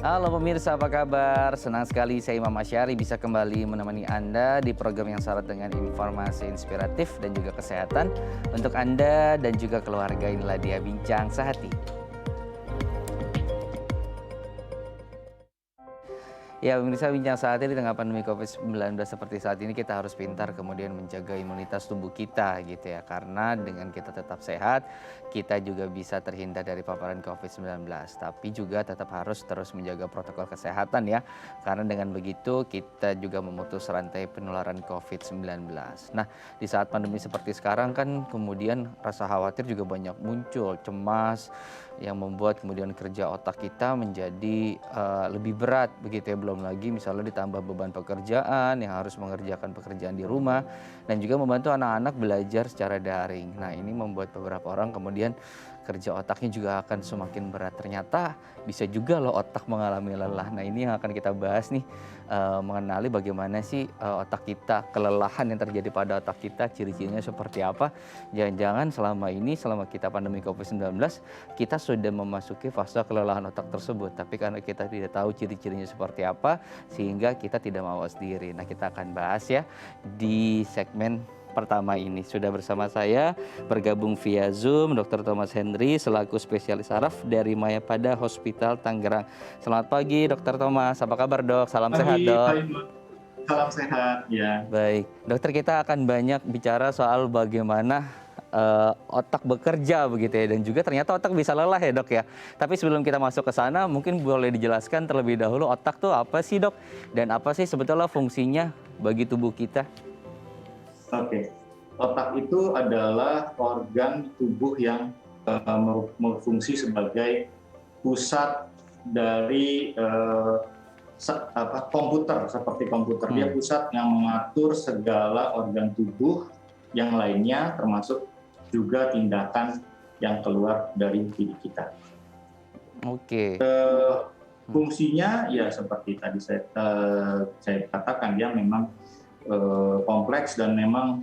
Halo pemirsa, apa kabar? Senang sekali saya Imam Asyari bisa kembali menemani Anda di program yang syarat dengan informasi inspiratif dan juga kesehatan untuk Anda dan juga keluarga. Inilah dia Bincang Sehati. Ya, pemirsa, bincang saat ini di tengah pandemi COVID-19 seperti saat ini kita harus pintar kemudian menjaga imunitas tubuh kita gitu ya. Karena dengan kita tetap sehat, kita juga bisa terhindar dari paparan COVID-19. Tapi juga tetap harus terus menjaga protokol kesehatan ya. Karena dengan begitu kita juga memutus rantai penularan COVID-19. Nah, di saat pandemi seperti sekarang kan kemudian rasa khawatir juga banyak muncul, cemas, yang membuat kemudian kerja otak kita menjadi lebih berat begitu ya. Belum lagi misalnya ditambah beban pekerjaan yang harus mengerjakan pekerjaan di rumah dan juga membantu anak-anak belajar secara daring. Nah, ini membuat beberapa orang kemudian kerja otaknya juga akan semakin berat. Ternyata bisa juga loh otak mengalami lelah. Nah, ini yang akan kita bahas nih, mengenali bagaimana sih otak kita, kelelahan yang terjadi pada otak kita, ciri-cirinya seperti apa. Jangan-jangan selama ini, selama kita pandemi COVID-19, kita sudah memasuki fase kelelahan otak tersebut. Tapi karena kita tidak tahu ciri-cirinya seperti apa, sehingga kita tidak mawas diri. Nah, kita akan bahas ya di segmen pertama ini. Sudah bersama saya bergabung via Zoom Dr. Thomas Henry selaku spesialis saraf dari Mayapada Hospital Tangerang. Selamat pagi Dr. Thomas, apa kabar Dok? Salam sehat Pagi, Dok. Pak. Salam sehat ya. Baik, dokter, kita akan banyak bicara soal bagaimana otak bekerja begitu ya, dan juga ternyata otak bisa lelah ya dok ya. Tapi sebelum kita masuk ke sana, mungkin boleh dijelaskan terlebih dahulu otak tuh apa sih dok? Dan apa sih sebetulnya fungsinya bagi tubuh kita? Oke, otak itu adalah organ tubuh yang berfungsi sebagai pusat dari komputer, seperti komputer. Dia pusat yang mengatur segala organ tubuh yang lainnya, termasuk juga tindakan yang keluar dari diri kita. Oke. Fungsinya ya seperti tadi saya katakan, dia memang kompleks dan memang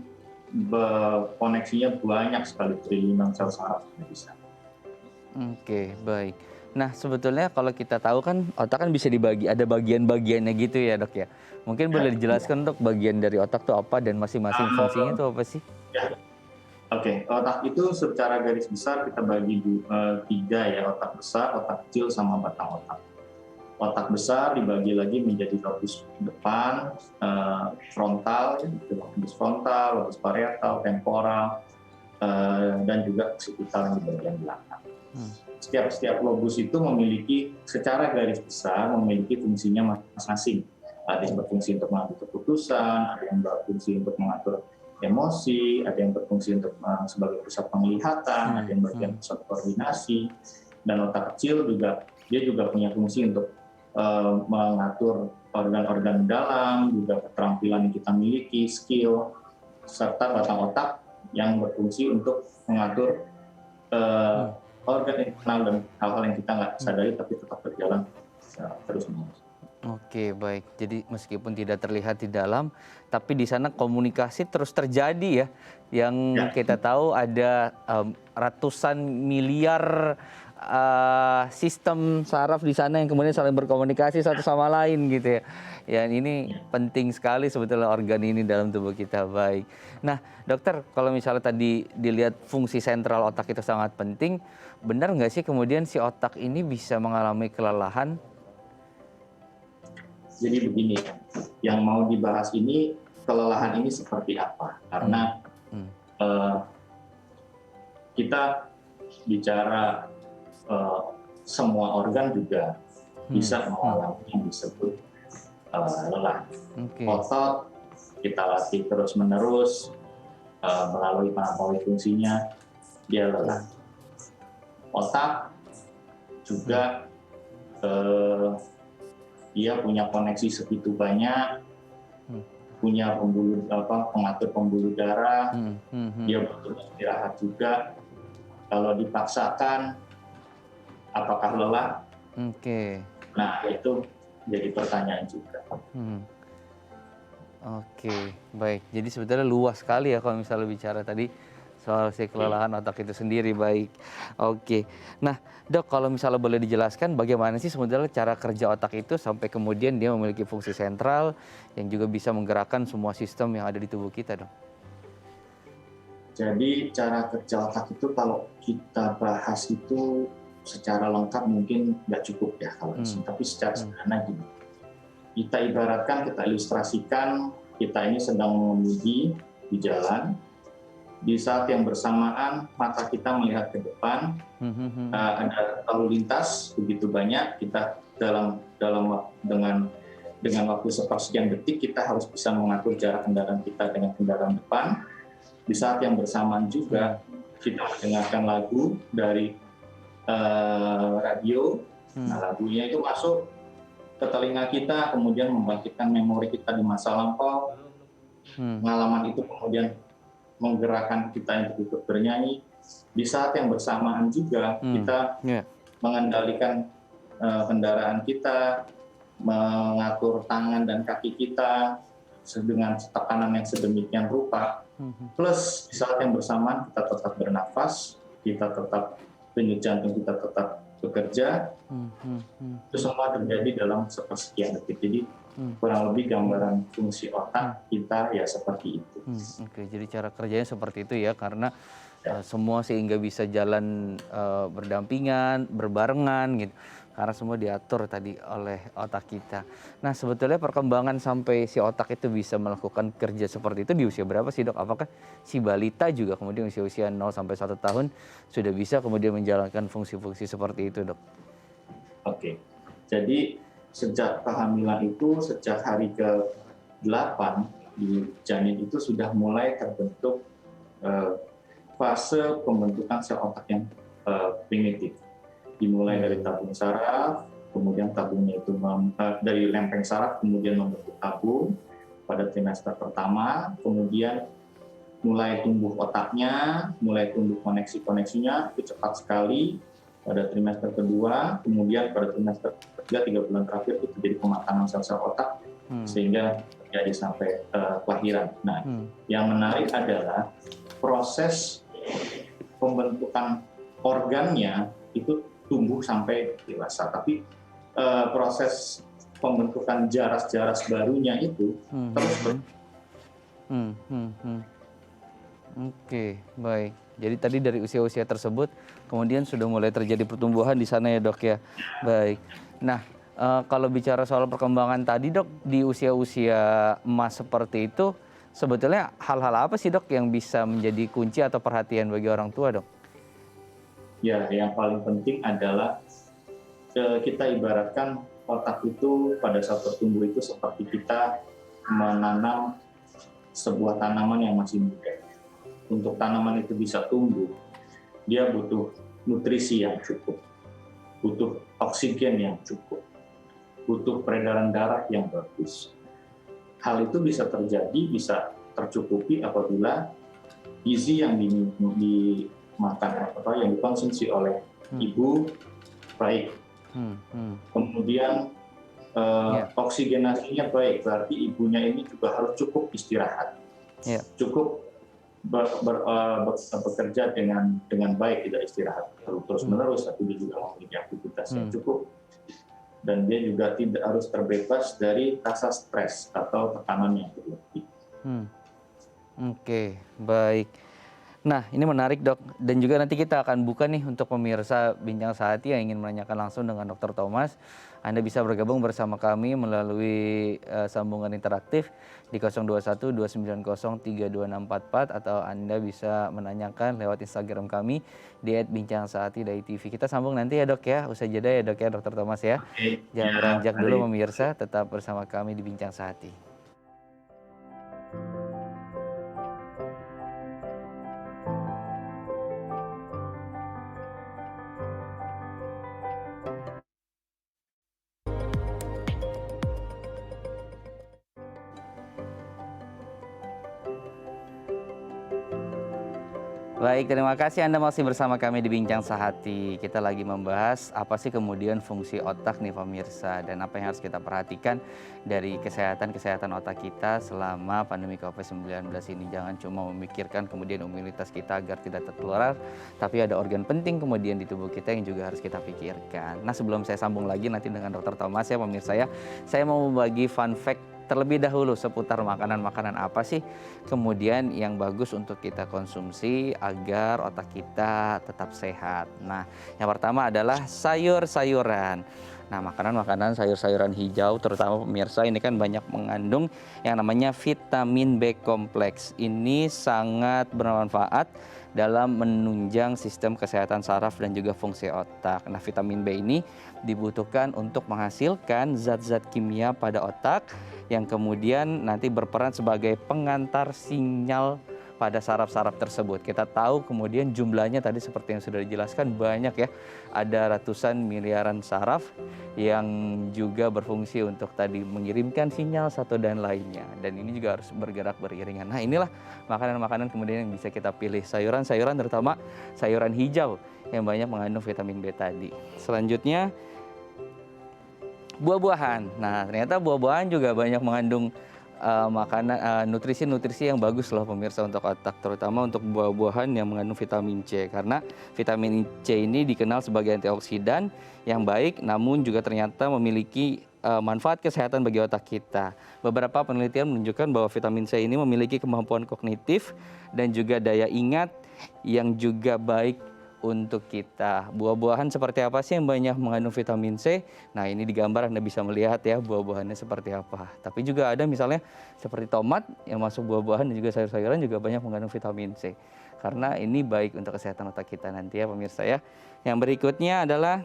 koneksinya banyak sekali, triliunan sel saraf bisa. Oke, baik. Nah, sebetulnya kalau kita tahu kan otak kan bisa dibagi, ada bagian-bagiannya gitu ya dok ya. Mungkin boleh Ya. dijelaskan dok bagian dari otak tuh apa dan masing-masing fungsinya tuh apa sih? Ya. Oke, otak itu secara garis besar kita bagi tiga ya, otak besar, otak kecil, sama batang otak. Otak besar dibagi lagi menjadi lobus depan, frontal, lobus frontal, lobus parietal, temporal, dan juga occipital di bagian belakang. Setiap lobus itu memiliki secara garis besar memiliki fungsinya masing-masing. Ada yang berfungsi untuk mengambil keputusan, ada yang berfungsi untuk mengatur emosi, ada yang berfungsi untuk sebagai pusat penglihatan, ada yang bagian pusat koordinasi, dan otak kecil juga dia juga punya fungsi untuk mengatur organ-organ dalam, juga keterampilan yang kita miliki, skill, serta batang otak yang berfungsi untuk mengatur organ internal dan hal-hal yang kita nggak sadari tapi tetap berjalan terus-menerus. Oke, baik. Jadi meskipun tidak terlihat di dalam, tapi di sana komunikasi terus terjadi ya. Yang Ya. kita tahu ada ratusan miliar sistem saraf di sana yang kemudian saling berkomunikasi satu sama lain gitu ya. Ya, ini penting sekali sebetulnya organ ini dalam tubuh kita. Baik. Nah, dokter, kalau misalnya tadi dilihat fungsi sentral otak itu sangat penting, benar nggak sih kemudian si otak ini bisa mengalami kelelahan? Jadi begini, yang mau dibahas ini, kelelahan ini seperti apa? Karena kita bicara semua organ juga bisa mengalami yang disebut lelah. Otot kita latih terus-menerus melalui fungsinya, dia lelah. Otak juga dia punya koneksi segitu banyak, punya pengatur pembuluh darah, dia butuh istirahat juga. Kalau dipaksakan, apakah lelah? Nah, itu jadi pertanyaan juga. Oke, baik. Jadi sebetulnya luas sekali ya kalau misalnya bicara tadi soal si kelelahan otak itu sendiri, baik. Oke. Nah, Dok, kalau misalnya boleh dijelaskan bagaimana sih sebetulnya cara kerja otak itu sampai kemudian dia memiliki fungsi sentral yang juga bisa menggerakkan semua sistem yang ada di tubuh kita, Dok? Jadi cara kerja otak itu kalau kita bahas itu secara lengkap mungkin nggak cukup ya kalau di sini, tapi secara sederhana gini. Kita ibaratkan, kita ilustrasikan, kita ini sedang mengemudi di jalan. Di saat yang bersamaan mata kita melihat ke depan, ada lalu lintas begitu banyak, kita dengan waktu sepersekian detik kita harus bisa mengatur jarak kendaraan kita dengan kendaraan depan. Di saat yang bersamaan juga kita mendengarkan lagu dari radio. Nah, lagunya itu masuk ke telinga kita, kemudian membangkitkan memori kita di masa lampau. Pengalaman itu kemudian menggerakkan kita untuk ikut bernyanyi. Di saat yang bersamaan juga kita mengendalikan kendaraan kita, mengatur tangan dan kaki kita dengan tekanan yang sedemikian rupa. Plus di saat yang bersamaan kita tetap bernafas, kita tetap denyut jantung kita tetap bekerja. Itu semua terjadi dalam sepersekian detik. Jadi kurang lebih gambaran fungsi otak kita ya seperti itu. Oke, jadi cara kerjanya seperti itu ya, karena semua sehingga bisa jalan berdampingan, berbarengan gitu. Karena semua diatur tadi oleh otak kita. Nah, sebetulnya perkembangan sampai si otak itu bisa melakukan kerja seperti itu di usia berapa sih, Dok? Apakah si balita juga kemudian usia 0 sampai 1 tahun sudah bisa kemudian menjalankan fungsi-fungsi seperti itu, Dok? Oke. Jadi sejak kehamilan itu, sejak hari ke-8 di janin itu sudah mulai terbentuk fase pembentukan sel otak yang primitif. Dimulai dari tabung saraf, kemudian tabungnya itu dari lempeng saraf kemudian membentuk tabung pada trimester pertama, kemudian mulai tumbuh otaknya, mulai tumbuh koneksi-koneksinya, itu cepat sekali pada trimester kedua, kemudian pada trimester ketiga 3 bulan terakhir itu terjadi pematangan sel-sel otak sehingga terjadi sampai kelahiran. Nah, yang menarik adalah proses pembentukan organnya itu tumbuh sampai dewasa, tapi proses pembentukan jaras-jaras barunya itu terus Oke, baik. Jadi tadi dari usia-usia tersebut kemudian sudah mulai terjadi pertumbuhan di sana ya, Dok ya. Baik. Nah, kalau bicara soal perkembangan tadi, Dok, di usia-usia emas seperti itu sebetulnya hal-hal apa sih, Dok, yang bisa menjadi kunci atau perhatian bagi orang tua, Dok? Ya, yang paling penting adalah kita ibaratkan otak itu pada saat bertumbuh itu seperti kita menanam sebuah tanaman yang masih muda. Untuk tanaman itu bisa tumbuh, dia butuh nutrisi yang cukup, butuh oksigen yang cukup, butuh peredaran darah yang bagus. Hal itu bisa terjadi, bisa tercukupi apabila gizi yang dimakan atau yang dikonsumsi oleh ibu baik. Kemudian oksigenasinya baik, berarti ibunya ini juga harus cukup istirahat, cukup bekerja dengan baik, tidak istirahat terus menerus, tapi dia juga memiliki aktivitas yang cukup, dan dia juga tidak harus terbebas dari rasa stres atau tekanan yang berlebih. Oke, baik. Nah, ini menarik, Dok. Dan juga nanti kita akan buka nih untuk pemirsa Bincang Sehati yang ingin menanyakan langsung dengan Dr. Thomas. Anda bisa bergabung bersama kami melalui sambungan interaktif di 021 290 32644 atau Anda bisa menanyakan lewat Instagram kami di @bincangsehati.tv. Kita sambung nanti ya, Dok ya. Usai jeda ya, Dok ya, Dr. Thomas ya. Jangan beranjak dulu pemirsa, tetap bersama kami di Bincang Sehati. Baik, terima kasih Anda masih bersama kami di Bincang Sehati. Kita lagi membahas apa sih kemudian fungsi otak nih pemirsa dan apa yang harus kita perhatikan dari kesehatan otak kita selama pandemi COVID-19 ini. Jangan cuma memikirkan kemudian imunitas kita agar tidak tertular, tapi ada organ penting kemudian di tubuh kita yang juga harus kita pikirkan. Nah, sebelum saya sambung lagi nanti dengan Dr. Thomas ya pemirsa ya, saya mau membagi fun fact terlebih dahulu seputar makanan-makanan apa sih kemudian yang bagus untuk kita konsumsi agar otak kita tetap sehat. Nah, yang pertama adalah sayur-sayuran. Nah, makanan-makanan sayur-sayuran hijau terutama pemirsa ini kan banyak mengandung yang namanya vitamin B kompleks. Ini sangat bermanfaat dalam menunjang sistem kesehatan saraf dan juga fungsi otak. Nah, vitamin B ini dibutuhkan untuk menghasilkan zat-zat kimia pada otak yang kemudian nanti berperan sebagai pengantar sinyal pada saraf-saraf tersebut. Kita tahu kemudian jumlahnya tadi seperti yang sudah dijelaskan banyak ya. Ada ratusan miliaran saraf yang juga berfungsi untuk tadi mengirimkan sinyal satu dan lainnya. Dan ini juga harus bergerak beriringan. Nah, inilah makanan-makanan kemudian yang bisa kita pilih. Sayuran-sayuran terutama sayuran hijau yang banyak mengandung vitamin B tadi. Selanjutnya buah-buahan. Nah, ternyata buah-buahan juga banyak mengandung nutrisi-nutrisi yang bagus loh pemirsa untuk otak, terutama untuk buah-buahan yang mengandung vitamin C. Karena vitamin C ini dikenal sebagai antioksidan yang baik, namun juga ternyata memiliki manfaat kesehatan bagi otak kita. Beberapa penelitian menunjukkan bahwa vitamin C ini memiliki kemampuan kognitif dan juga daya ingat yang juga baik untuk kita. Buah-buahan seperti apa sih yang banyak mengandung vitamin C? Nah, ini di gambar Anda bisa melihat ya buah-buahannya seperti apa. Tapi juga ada misalnya seperti tomat yang masuk buah-buahan dan juga sayur-sayuran juga banyak mengandung vitamin C. Karena ini baik untuk kesehatan otak kita nanti ya pemirsa ya. Yang berikutnya adalah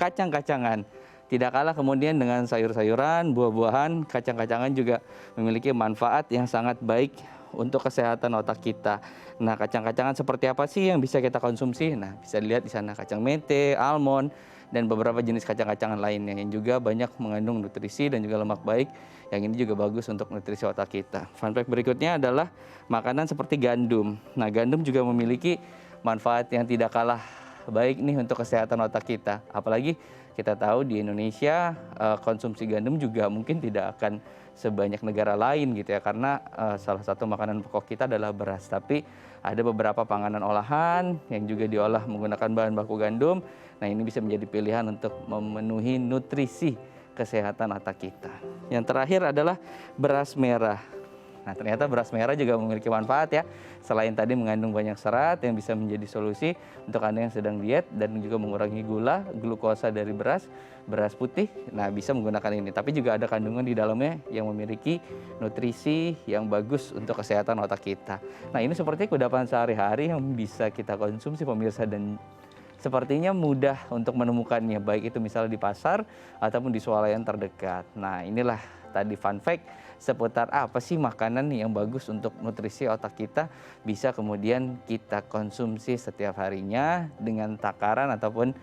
kacang-kacangan. Tidak kalah kemudian dengan sayur-sayuran, buah-buahan, kacang-kacangan juga memiliki manfaat yang sangat baik untuk kesehatan otak kita. Nah, kacang-kacangan seperti apa sih yang bisa kita konsumsi? Nah, bisa dilihat di sana kacang mete, almond, dan beberapa jenis kacang-kacangan lainnya yang juga banyak mengandung nutrisi dan juga lemak baik. Yang ini juga bagus untuk nutrisi otak kita. Fun fact berikutnya adalah makanan seperti gandum. Nah, gandum juga memiliki manfaat yang tidak kalah baik nih untuk kesehatan otak kita. Apalagi kita tahu di Indonesia konsumsi gandum juga mungkin tidak akan sebanyak negara lain gitu ya, karena salah satu makanan pokok kita adalah beras. Tapi ada beberapa panganan olahan yang juga diolah menggunakan bahan baku gandum. Nah, ini bisa menjadi pilihan untuk memenuhi nutrisi kesehatan otak kita. Yang terakhir adalah beras merah. Nah, ternyata beras merah juga memiliki manfaat ya. Selain tadi mengandung banyak serat yang bisa menjadi solusi untuk Anda yang sedang diet dan juga mengurangi gula, glukosa dari beras putih. Nah, bisa menggunakan ini. Tapi juga ada kandungan di dalamnya yang memiliki nutrisi yang bagus untuk kesehatan otak kita. Nah, ini seperti kudapan sehari-hari yang bisa kita konsumsi pemirsa dan sepertinya mudah untuk menemukannya, baik itu misalnya di pasar ataupun di swalayan terdekat. Nah, inilah tadi fun fact seputar apa sih makanan yang bagus untuk nutrisi otak kita bisa kemudian kita konsumsi setiap harinya dengan takaran ataupun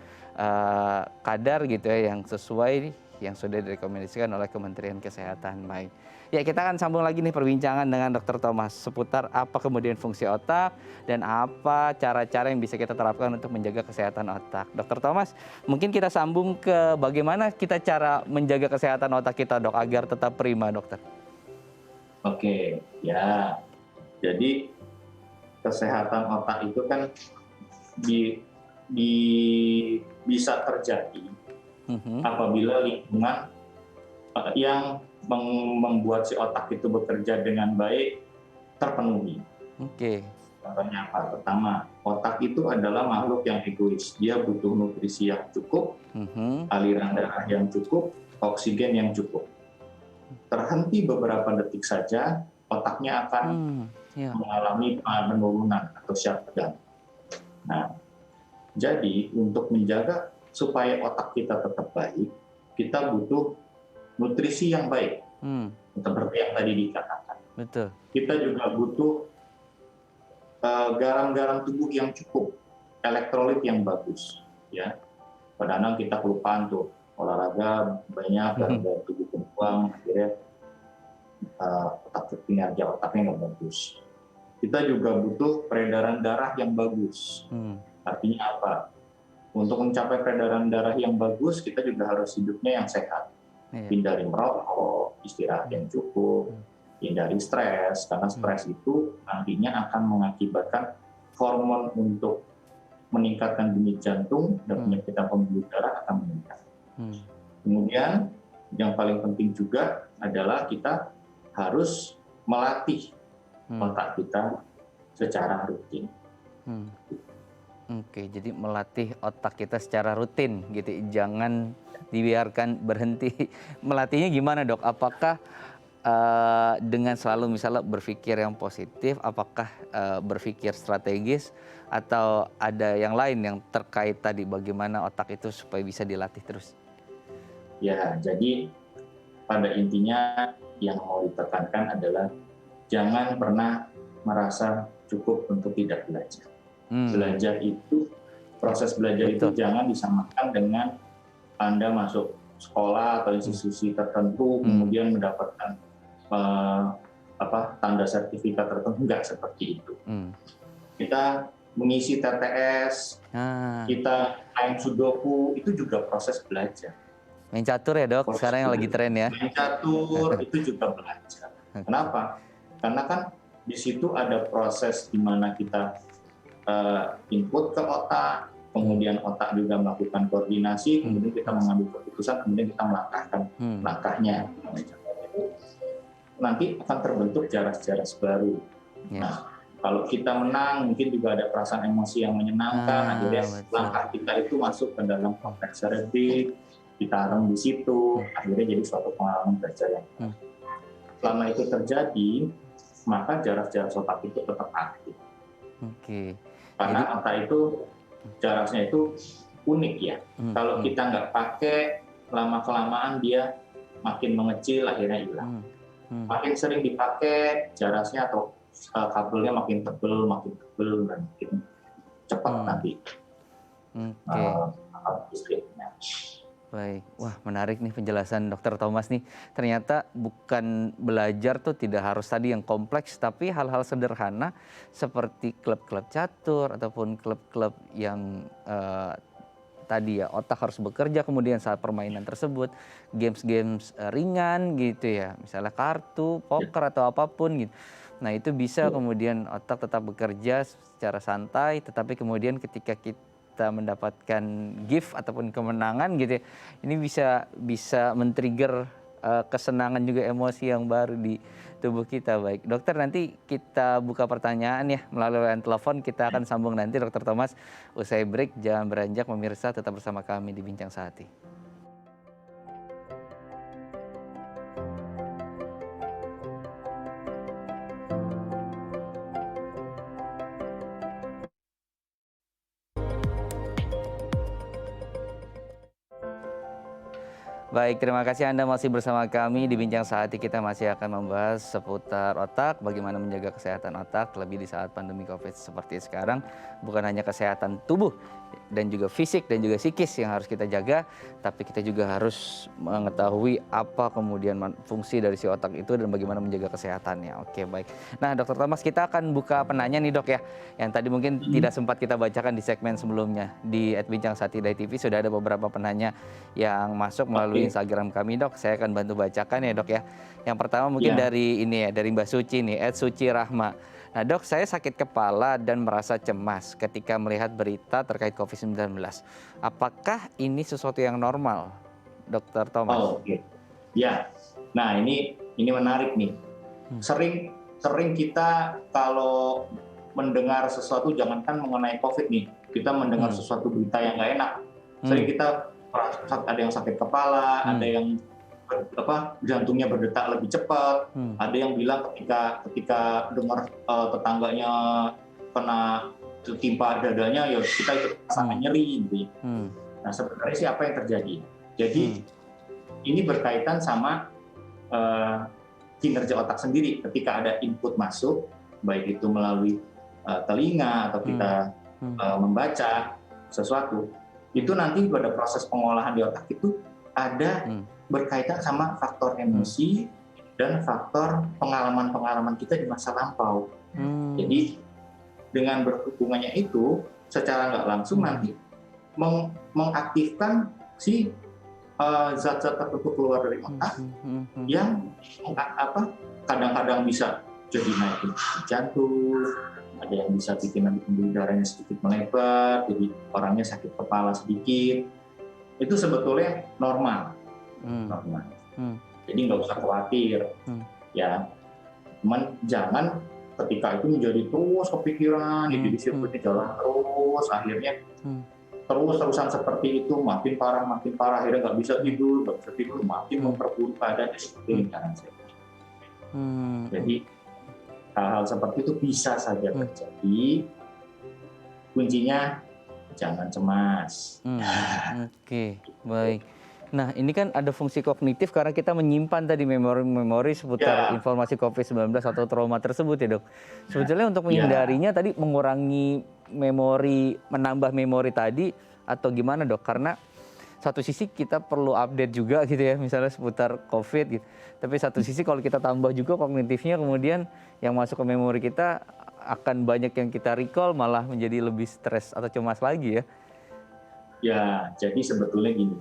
kadar gitu ya yang sesuai yang sudah direkomendasikan oleh Kementerian Kesehatan. Baik. Ya, kita akan sambung lagi nih perbincangan dengan Dr. Thomas seputar apa kemudian fungsi otak dan apa cara-cara yang bisa kita terapkan untuk menjaga kesehatan otak. Dr. Thomas, mungkin kita sambung ke bagaimana kita cara menjaga kesehatan otak kita, Dok, agar tetap prima, Dokter. Oke, ya. Jadi kesehatan otak itu kan di, bisa terjadi apabila lingkungan yang membuat si otak itu bekerja dengan baik terpenuhi. Oke. Contohnya apa? Pertama, otak itu adalah makhluk yang egois. Dia butuh nutrisi yang cukup, aliran darah yang cukup, oksigen yang cukup. Terhenti beberapa detik saja, otaknya akan mengalami penurunan atau shutdown. Nah, jadi untuk menjaga supaya otak kita tetap baik, kita butuh nutrisi yang baik, seperti yang tadi dikatakan. Betul. Kita juga butuh garam-garam tubuh yang cukup, elektrolit yang bagus. Ya, kadang-kadang kita kelupaan tuh olahraga banyak garam-garam tubuh berkurang, akhirnya kinerja otaknya nggak bagus. kita juga butuh peredaran darah yang bagus. Hmm. Artinya apa? Untuk mencapai peredaran darah yang bagus, kita juga harus hidupnya yang sehat. Iya. Hindari merokok, istirahat yang cukup, hindari stres, karena stres itu nantinya akan mengakibatkan hormon untuk meningkatkan denyut jantung dan penyempitan pembuluh darah akan meningkat. Kemudian yang paling penting juga adalah kita harus melatih otak kita secara rutin. Oke, jadi melatih otak kita secara rutin gitu, jangan dibiarkan berhenti. Melatihnya gimana dok? Apakah dengan selalu misalnya berpikir yang positif, apakah berpikir strategis, atau ada yang lain yang terkait tadi bagaimana otak itu supaya bisa dilatih terus? Ya, jadi pada intinya yang mau ditekankan adalah jangan pernah merasa cukup untuk tidak belajar. Belajar itu, proses belajar itu jangan disamakan dengan Anda masuk sekolah atau institusi tertentu kemudian mendapatkan tanda sertifikat tertentu, enggak seperti itu. Kita mengisi TTS, kita main sudoku, itu juga proses belajar. Main catur ya dok, sekarang yang lagi tren ya. Main catur itu juga belajar. Kenapa? Karena kan di situ ada proses di mana kita input ke otak, kemudian otak juga melakukan koordinasi, kemudian kita mengambil keputusan, kemudian kita melangkahkan langkahnya. Nanti akan terbentuk jaras-jaras baru. Nah, kalau kita menang, mungkin juga ada perasaan emosi yang menyenangkan, akhirnya langkah kita itu masuk ke dalam konteks cerebrik, kita rem di situ, akhirnya jadi suatu pengalaman belajar yang selama itu terjadi, maka jaras-jaras otak itu tetap aktif. Karena otak itu jarasnya itu unik ya. Kalau kita nggak pakai, lama-kelamaan dia makin mengecil, akhirnya hilang. Makin sering dipakai, jarasnya atau kabelnya makin tebel, dan makin cepat nanti listriknya. Baik, wah menarik nih penjelasan Dr. Thomas nih. Ternyata bukan belajar tuh tidak harus tadi yang kompleks, tapi hal-hal sederhana seperti klub-klub catur ataupun klub-klub yang tadi ya otak harus bekerja, kemudian saat permainan tersebut games-games ringan gitu ya, misalnya kartu, poker atau apapun gitu. Nah itu bisa kemudian otak tetap bekerja secara santai, tetapi kemudian ketika kita mendapatkan gift ataupun kemenangan gitu ya, ini bisa men-trigger kesenangan juga emosi yang baru di tubuh kita. Baik dokter, nanti kita buka pertanyaan ya melalui line telepon, kita akan sambung nanti Dr. Thomas usai break. Jangan beranjak pemirsa, tetap bersama kami di Bincang Sehati. Baik, terima kasih Anda masih bersama kami di Bincang Sehati. Kita masih akan membahas seputar otak, bagaimana menjaga kesehatan otak, terlebih di saat pandemi COVID seperti sekarang. Bukan hanya kesehatan tubuh dan juga fisik dan juga psikis yang harus kita jaga, tapi kita juga harus mengetahui apa kemudian fungsi dari si otak itu dan bagaimana menjaga kesehatannya. Oke, baik. Nah, Dr. Thomas, kita akan buka penanya nih dok ya, yang tadi mungkin tidak sempat kita bacakan di segmen sebelumnya. Di @bincang_sehati.tv sudah ada beberapa penanya yang masuk melalui Instagram kami dok. Saya akan bantu bacakan ya dok ya. Yang pertama mungkin dari ini ya, dari Mbak Suci nih, @sucirahma. Nah dok, saya sakit kepala dan merasa cemas ketika melihat berita terkait COVID-19. Apakah ini sesuatu yang normal, Dr. Thomas? Oh, oke. Ya, nah ini menarik nih. Sering kita kalau mendengar sesuatu, jangankan mengenai COVID nih, kita mendengar sesuatu berita yang nggak enak. Sering kita ada yang sakit kepala, ada yang jantungnya berdetak lebih cepat, ada yang bilang ketika dengar tetangganya kena tertimpa dadanya, ya kita itu rasakan nyeri gitu ya. Nah sebenarnya sih apa yang terjadi? Jadi ini berkaitan sama kinerja otak sendiri. Ketika ada input masuk, baik itu melalui telinga atau kita membaca sesuatu, itu nanti pada proses pengolahan di otak itu ada berkaitan sama faktor emosi dan faktor pengalaman-pengalaman kita di masa lampau. Jadi dengan berhubungannya itu secara nggak langsung nanti mengaktifkan si zat-zat tertentu keluar dari otak yang kadang-kadang bisa jadi naikin jantung, ada yang bisa bikin nanti pembuluh darahnya sedikit melebar, jadi orangnya sakit kepala sedikit. Itu sebetulnya normal. Jadi nggak usah khawatir, ya. Cuman jangan ketika itu menjadi terus kepikiran, jadi sirkuitnya jalan terus, akhirnya terus-terusan seperti itu, makin parah, akhirnya nggak bisa tidur, makin memperburuk keadaan seperti ini. Jadi hal-hal seperti itu bisa saja terjadi. Kuncinya jangan cemas. Oke, baik. Nah, ini kan ada fungsi kognitif karena kita menyimpan tadi memori-memori seputar informasi COVID-19 atau trauma tersebut ya, Dok. Sebetulnya untuk menghindarinya tadi mengurangi memori, menambah memori tadi atau gimana, Dok? Karena satu sisi kita perlu update juga gitu ya, misalnya seputar COVID gitu. Tapi satu sisi kalau kita tambah juga kognitifnya, kemudian yang masuk ke memori kita akan banyak yang kita recall, malah menjadi lebih stres atau cemas lagi ya. Ya, jadi sebetulnya gini,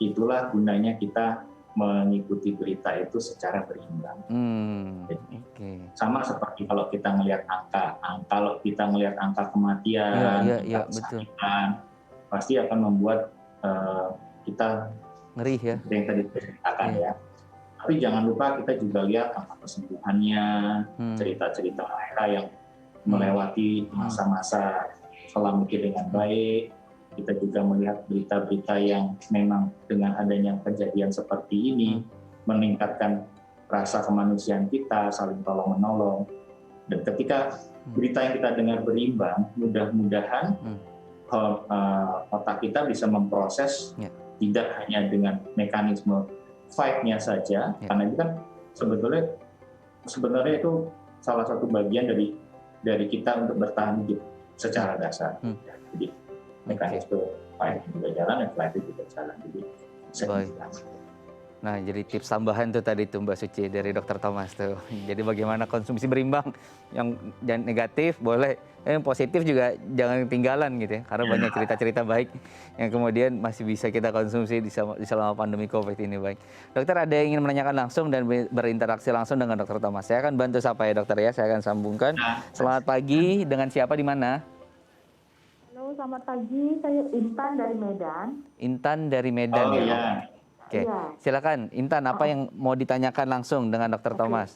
itulah gunanya kita mengikuti berita itu secara berimbang. Jadi, sama seperti kalau kita melihat kalau kita melihat angka kematian, angka kesakitan, pasti akan membuat kita ngeri ya. Yang tadi diceritakan ya. Tapi jangan lupa kita juga lihat angka kesembuhannya, cerita-cerita mereka yang melewati masa-masa setelah mungkin dengan baik. Kita juga melihat berita-berita yang memang dengan adanya kejadian seperti ini meningkatkan rasa kemanusiaan kita, saling tolong-menolong. Dan ketika berita yang kita dengar berimbang, mudah-mudahan otak kita bisa memproses tidak hanya dengan mekanisme fight-nya saja, karena itu kan sebenarnya itu salah satu bagian dari kita untuk bertahan hidup secara dasar. Jadi mekanisme fight juga jalan dan flight juga jalan. Jadi Nah, jadi tips tambahan tuh tadi tuh Mbak Suci dari Dr. Thomas tuh. Jadi bagaimana konsumsi berimbang, yang negatif boleh, yang positif juga jangan ketinggalan gitu ya. Karena banyak cerita-cerita baik yang kemudian masih bisa kita konsumsi di selama pandemi COVID ini. Baik. Dokter, ada yang ingin menanyakan langsung dan berinteraksi langsung dengan Dr. Thomas. Saya akan bantu sapa ya dokter ya, saya akan sambungkan. Selamat pagi, dengan siapa di mana? Halo, selamat pagi. Saya Intan dari Medan. Intan dari Medan ya. Oke, silakan Intan, apa yang mau ditanyakan langsung dengan Dr. Thomas?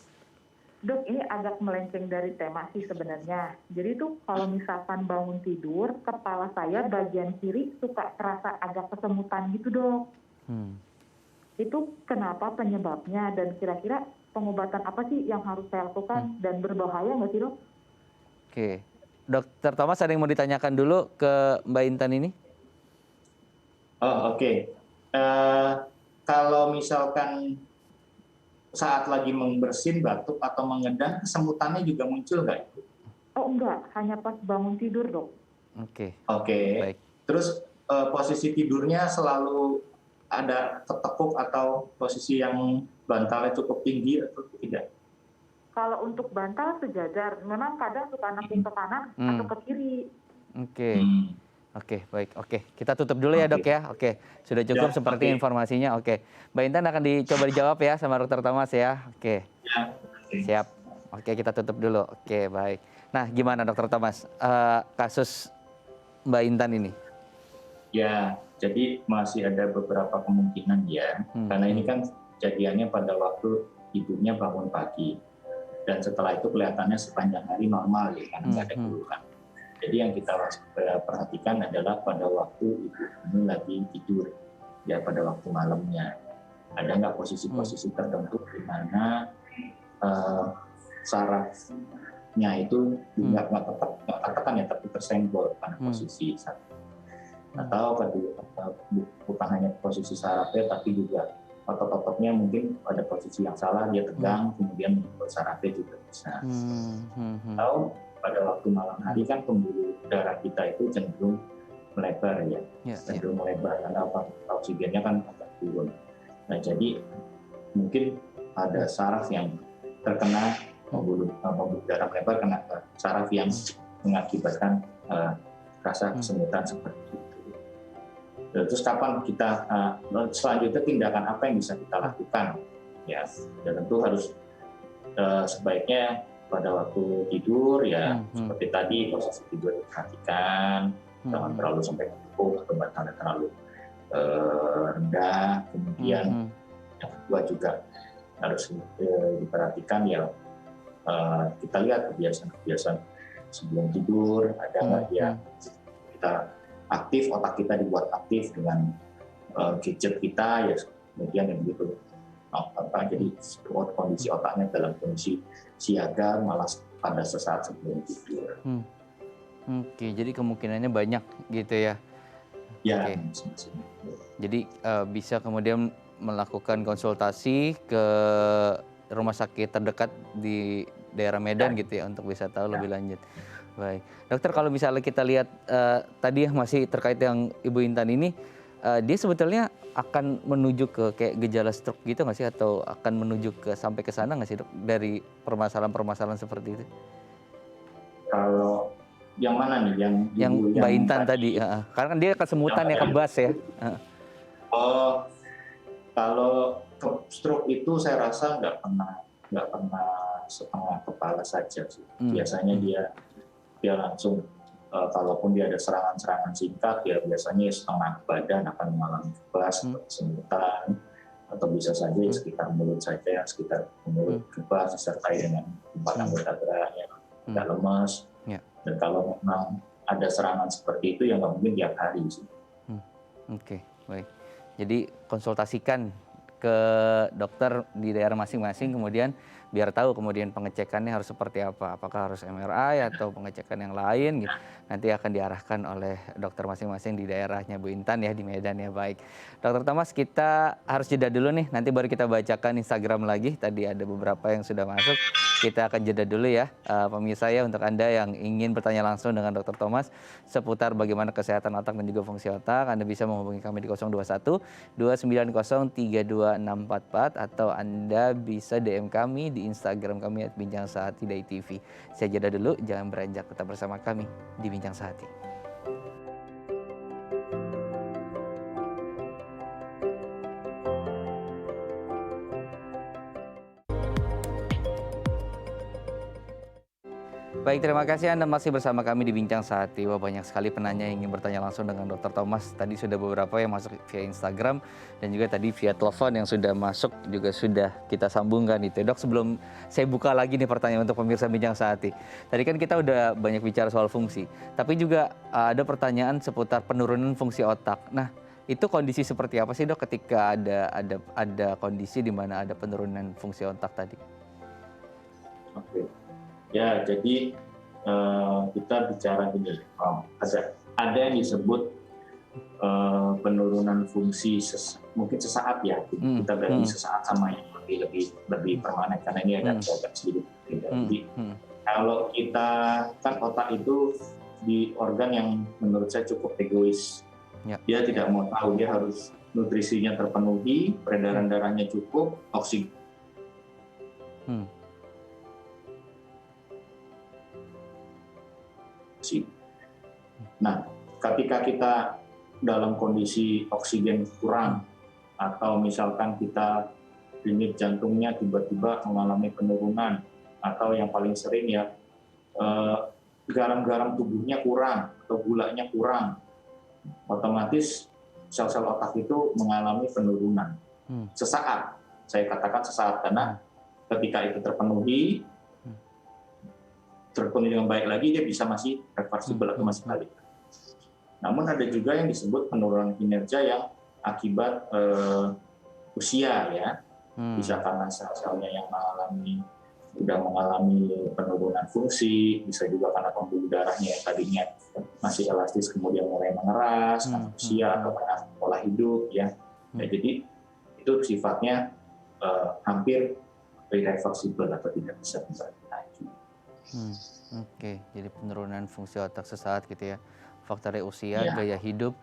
Dok, ini agak melenceng dari tema sih sebenarnya. Jadi tuh kalau misalkan bangun tidur, kepala saya bagian kiri suka terasa agak kesemutan gitu, Dok. Itu kenapa penyebabnya dan kira-kira pengobatan apa sih yang harus saya lakukan dan berbahaya nggak sih, Dok? Oke, Dr. Thomas ada yang mau ditanyakan dulu ke Mbak Intan ini? Oke. Kalau misalkan saat lagi membersin, batuk atau mengedang, kesemutannya juga muncul nggak? Oh enggak, hanya pas bangun tidur, Dok. Oke. Baik. Terus posisi tidurnya selalu ada ketekuk atau posisi yang bantalnya cukup tinggi atau tidak? Kalau untuk bantal sejajar, memang kadang suka nekuin ke kanan atau ke kiri. Oke, baik. Oke, kita tutup dulu ya dok ya. Oke, sudah cukup seperti informasinya. Oke, Mbak Intan akan dicoba dijawab ya sama Dr. Thomas ya. Oke, siap. Oke, kita tutup dulu. Oke, baik. Nah, gimana Dr. Thomas kasus Mbak Intan ini? Ya, jadi masih ada beberapa kemungkinan ya. Karena ini kan kejadiannya pada waktu ibunya bangun pagi. Dan setelah itu kelihatannya sepanjang hari normal ya, karena nggak ada keluhan. Jadi yang kita perhatikan adalah pada waktu ibu ini lagi tidur, ya pada waktu malamnya. Ada nggak posisi-posisi tertentu di mana sarafnya itu nggak tertekan ya, tapi tersenggol pada posisi saraf. Atau bukan hanya posisi sarafnya, tapi juga otot-ototnya mungkin pada posisi yang salah, dia tegang, kemudian sarafnya juga bisa. Atau pada waktu malam hari kan pembuluh darah kita itu cenderung melebar ya, cenderung melebar karena oksigennya kan agak turun. Nah jadi mungkin ada saraf yang terkena pembuluh darah melebar karena saraf yang mengakibatkan rasa kesemutan seperti itu. Terus kapan kita selanjutnya tindakan apa yang bisa kita lakukan? Ya, dan tentu harus sebaiknya pada waktu tidur ya seperti tadi posisi tidur diperhatikan, jangan terlalu sampai ngantuk atau batangnya terlalu rendah. Kemudian yang kedua juga harus diperhatikan ya, kita lihat kebiasaan-kebiasaan sebelum tidur ada nggak ya, kita aktif, otak kita dibuat aktif dengan gadget kita ya, kemudian yang begitu jadi kondisi otaknya dalam kondisi siaga malah pada sesaat sebelum tidur. Oke, jadi kemungkinannya banyak gitu ya. Ya. Oke. Jadi bisa kemudian melakukan konsultasi ke rumah sakit terdekat di daerah Medan gitu ya untuk bisa tahu lebih lanjut. Baik, dokter, kalau misalnya kita lihat tadi ya masih terkait yang Ibu Intan ini, dia sebetulnya akan menuju ke kayak gejala stroke gitu nggak sih, atau akan menuju ke sampai ke sana nggak sih, dok, dari permasalahan-permasalahan seperti itu? Kalau yang mana nih, yang Mbak Intan tadi, karena kan dia kesemutan ya, kebas ya. Oh, kalau stroke itu saya rasa nggak pernah setengah kepala saja sih. Biasanya dia langsung, kalaupun dia ada serangan-serangan singkat ya biasanya setengah badan akan mengalami kebas, kesemutan, atau bisa saja sekitar mulut saja, sekitar mulut kebas disertai dengan empat anggota gerak yang agak lemas. Dan kalau memang ada serangan seperti itu ya nggak mungkin tiap hari sih. Oke, baik. Jadi konsultasikan ke dokter di daerah masing-masing, kemudian biar tahu kemudian pengecekannya harus seperti apa, apakah harus MRI atau pengecekan yang lain gitu. Nanti akan diarahkan oleh dokter masing-masing di daerahnya Bu Intan ya, di Medan ya. Baik, Dokter Thomas, kita harus jeda dulu nih, nanti baru kita bacakan Instagram lagi. Tadi ada beberapa yang sudah masuk, kita akan jeda dulu ya, pemirsa ya, untuk Anda yang ingin bertanya langsung dengan Dokter Thomas seputar bagaimana kesehatan otak dan juga fungsi otak, Anda bisa menghubungi kami di 021 290 32644 atau Anda bisa DM kami di Instagram kami @bincang-sehati.tv. Saya jeda dulu, jangan beranjak, tetap bersama kami di Bincang Sehati. Baik, terima kasih Anda masih bersama kami di Bincang Sehati. Wah, banyak sekali penanya yang ingin bertanya langsung dengan Dr. Thomas. Tadi sudah beberapa yang masuk via Instagram dan juga tadi via telepon yang sudah masuk juga sudah kita sambungkan itu. Dok, sebelum saya buka lagi nih pertanyaan untuk pemirsa Bincang Sehati. Tadi kan kita udah banyak bicara soal fungsi, tapi juga ada pertanyaan seputar penurunan fungsi otak. Nah, itu kondisi seperti apa sih, Dok, ketika ada kondisi di mana ada penurunan fungsi otak tadi? Oke. Ya, jadi kita bicara gini, ada yang disebut penurunan fungsi mungkin sesaat ya, kita bagi sesaat sama yang lebih permanen karena ini agak sedikit beda. Jadi kalau kita kan otak itu di organ yang menurut saya cukup egois, dia tidak mau tahu, dia harus nutrisinya terpenuhi, peredaran darahnya cukup, oksigen. Nah, ketika kita dalam kondisi oksigen kurang atau misalkan kita denyut jantungnya tiba-tiba mengalami penurunan atau yang paling sering ya garam-garam tubuhnya kurang atau gulanya kurang, otomatis sel-sel otak itu mengalami penurunan sesaat. Saya katakan sesaat karena ketika itu terpenuhi dengan baik lagi, dia bisa masih reversibel atau masih balik. Namun ada juga yang disebut penurunan kinerja yang akibat usia ya, bisa karena sel-selnya yang sudah mengalami penurunan fungsi, bisa juga karena pembuluh darahnya yang tadinya masih elastis kemudian mulai mengeras, karena usia atau karena pola hidup ya. Jadi itu sifatnya hampir irreversibel atau tidak bisa kembali lagi. Oke, jadi penurunan fungsi otak sesaat gitu ya. Faktornya usia, gaya hidup,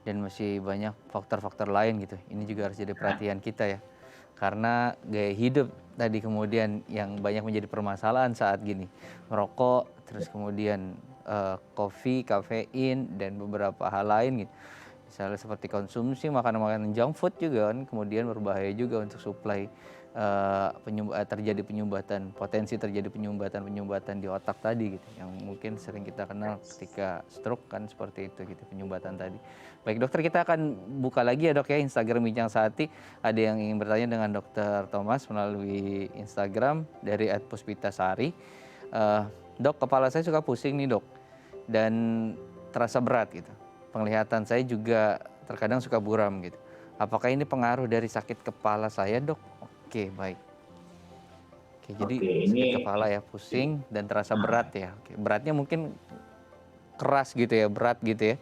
dan masih banyak faktor-faktor lain gitu. Ini juga harus jadi perhatian kita ya. Karena gaya hidup tadi kemudian yang banyak menjadi permasalahan saat gini. Merokok, terus kemudian kopi, kafein, dan beberapa hal lain gitu. Misalnya seperti konsumsi makanan-makanan junk food juga kan, kemudian berbahaya juga untuk suplai terjadi penyumbatan, potensi terjadi penyumbatan di otak tadi gitu, yang mungkin sering kita kenal ketika stroke kan seperti itu gitu, penyumbatan tadi. Baik dokter, kita akan buka lagi ya dok ya Instagram Bincang Sehati. Ada yang ingin bertanya dengan dokter Thomas melalui Instagram dari @puspitasari. Dok, kepala saya suka pusing nih dok, dan terasa berat gitu. Penglihatan saya juga terkadang suka buram gitu. Apakah ini pengaruh dari sakit kepala saya dok? Oke, baik. Oke, jadi Oke, sakit ini kepala ya, pusing dan terasa berat ya. Oke, beratnya mungkin keras gitu ya, berat gitu ya.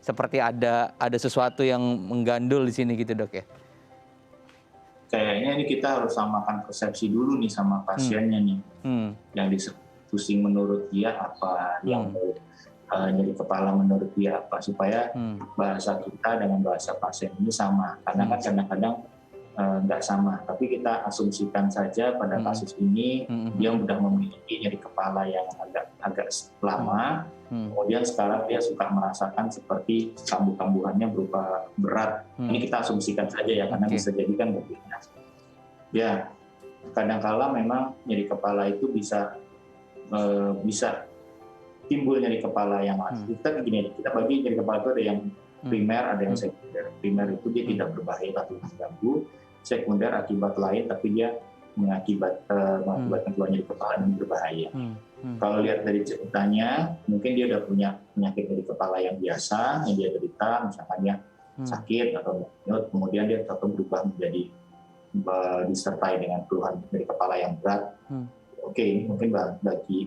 Seperti ada sesuatu yang menggandul di sini gitu dok ya. kayaknya ini kita harus samakan persepsi dulu nih sama pasiennya nih. Hmm. Yang disebut pusing menurut dia apa, yang nyeri kepala menurut dia apa, supaya bahasa kita dengan bahasa pasien ini sama. Karena kan kadang-kadang nggak sama, tapi kita asumsikan saja pada kasus ini dia sudah memiliki nyeri kepala yang agak lama, kemudian sekarang dia suka merasakan seperti kambuh-kambuhannya berupa berat. Ini kita asumsikan saja ya, karena bisa jadi kan berbeda. Ya, kadang-kala memang nyeri kepala itu bisa timbul nyeri kepala yang lain. Kita bagi nyeri kepala itu ada yang primer, ada yang sekunder. Primer itu dia tidak berbahaya tapi mengganggu. Sekunder akibat lain tapi dia mengakibatkan keluar nyeri kepala yang berbahaya. Kalau lihat dari ceritanya, mungkin dia udah punya penyakit nyeri kepala yang biasa yang dia derita, misalnya sakit atau nyut, kemudian dia tetap berubah menjadi disertai dengan keluhan nyeri kepala yang berat. Oke, mungkin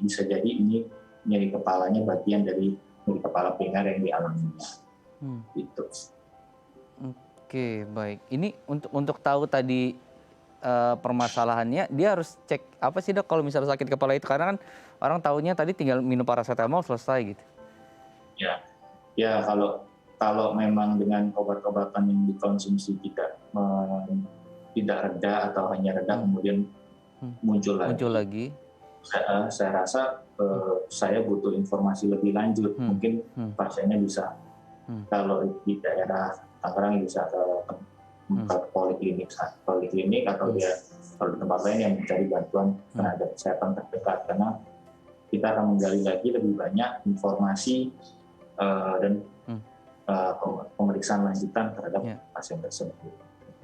bisa jadi ini nyeri kepalanya bagian dari nyeri kepala primer yang dialaminya. Gitu. Oke, baik. Ini untuk tahu tadi permasalahannya, dia harus cek apa sih dok kalau misalnya sakit kepala itu? Karena kan orang taunya tadi tinggal minum paracetamol selesai gitu. Ya kalau memang dengan obat-obatan yang dikonsumsi tidak reda atau hanya reda kemudian muncul lagi. Saya rasa saya butuh informasi lebih lanjut. Mungkin pasiennya bisa kalau di daerah Tangerang bisa ke poliklinik atau dia kalau di tempat lain yang mencari bantuan tenaga kesehatan terdekat, karena kita akan menggali lagi lebih banyak informasi dan pemeriksaan lanjutan terhadap pasien tersebut.